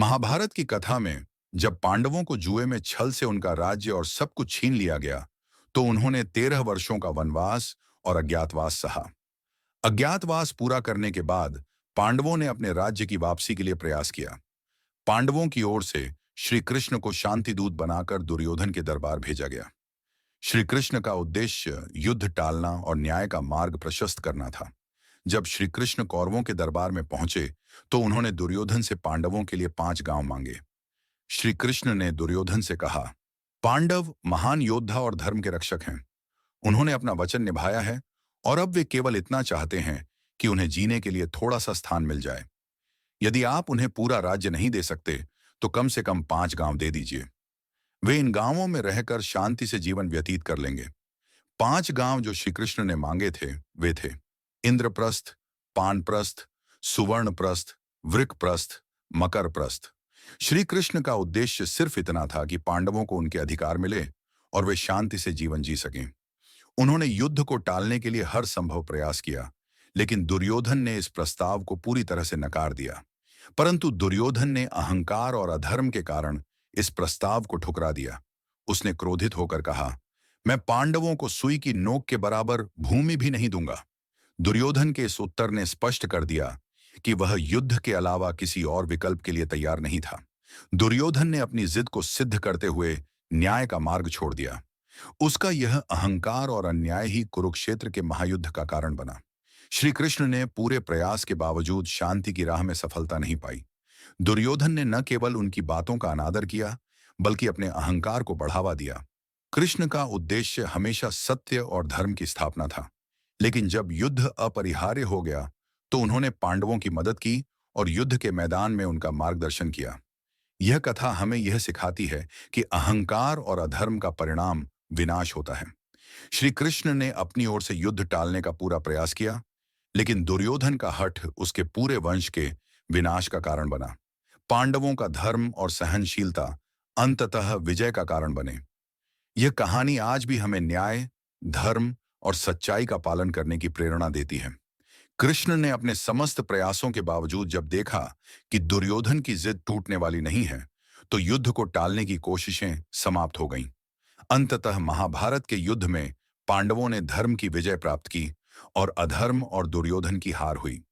महाभारत की कथा में जब पांडवों को जुए में छल से उनका राज्य और सब कुछ छीन लिया गया, तो उन्होंने 13 वर्षों का वनवास और अज्ञातवास सहा। अज्ञातवास पूरा करने के बाद पांडवों ने अपने राज्य की वापसी के लिए प्रयास किया। पांडवों की ओर से श्री कृष्ण को शांति दूत बनाकर दुर्योधन के दरबार भेजा गया। श्री कृष्ण का उद्देश्य युद्ध टालना और न्याय का मार्ग प्रशस्त करना था। जब श्री कृष्ण कौरवों के दरबार में पहुंचे, तो उन्होंने दुर्योधन से पांडवों के लिए 5 गांव मांगे। श्री कृष्ण ने दुर्योधन से कहा, पांडव महान योद्धा और धर्म के रक्षक हैं। उन्होंने अपना वचन निभाया है और अब वे केवल इतना चाहते हैं कि उन्हें जीने के लिए थोड़ा सा स्थान मिल जाए। यदि आप उन्हें पूरा राज्य नहीं दे सकते, तो कम से कम 5 गांव दे दीजिए। वे इन गांवों में रहकर शांति से जीवन व्यतीत कर लेंगे। 5 गांव जो श्री कृष्ण ने मांगे थे, वे थे इंद्रप्रस्थ, पानप्रस्थ, सुवर्णप्रस्थ, वृकप्रस्थ, मकरप्रस्थ। श्री कृष्ण का उद्देश्य सिर्फ इतना था कि पांडवों को उनके अधिकार मिले और वे शांति से जीवन जी सकें। उन्होंने युद्ध को टालने के लिए हर संभव प्रयास किया, लेकिन दुर्योधन ने इस प्रस्ताव को पूरी तरह से नकार दिया। परंतु दुर्योधन ने अहंकार और अधर्म के कारण इस प्रस्ताव को ठुकरा दिया। उसने क्रोधित होकर कहा, मैं पांडवों को सुई की नोक के बराबर भूमि भी नहीं दूंगा। दुर्योधन के इस उत्तर ने स्पष्ट कर दिया कि वह युद्ध के अलावा किसी और विकल्प के लिए तैयार नहीं था। दुर्योधन ने अपनी जिद को सिद्ध करते हुए न्याय का मार्ग छोड़ दिया। उसका यह अहंकार और अन्याय ही कुरुक्षेत्र के महायुद्ध का कारण बना। श्री कृष्ण ने पूरे प्रयास के बावजूद शांति की राह में सफलता नहीं पाई। दुर्योधन ने न केवल उनकी बातों का अनादर किया, बल्कि अपने अहंकार को बढ़ावा दिया। कृष्ण का उद्देश्य हमेशा सत्य और धर्म की स्थापना था, लेकिन जब युद्ध अपरिहार्य हो गया, तो उन्होंने पांडवों की मदद की और युद्ध के मैदान में उनका मार्गदर्शन किया। यह कथा हमें यह सिखाती है कि अहंकार और अधर्म का परिणाम विनाश होता है। श्री कृष्ण ने अपनी ओर से युद्ध टालने का पूरा प्रयास किया, लेकिन दुर्योधन का हठ उसके पूरे वंश के विनाश का कारण बना। पांडवों का धर्म और सहनशीलता अंततः विजय का कारण बने। यह कहानी आज भी हमें न्याय, धर्म और सच्चाई का पालन करने की प्रेरणा देती है। कृष्ण ने अपने समस्त प्रयासों के बावजूद जब देखा कि दुर्योधन की जिद टूटने वाली नहीं है, तो युद्ध को टालने की कोशिशें समाप्त हो गईं। अंततः महाभारत के युद्ध में पांडवों ने धर्म की विजय प्राप्त की और अधर्म और दुर्योधन की हार हुई।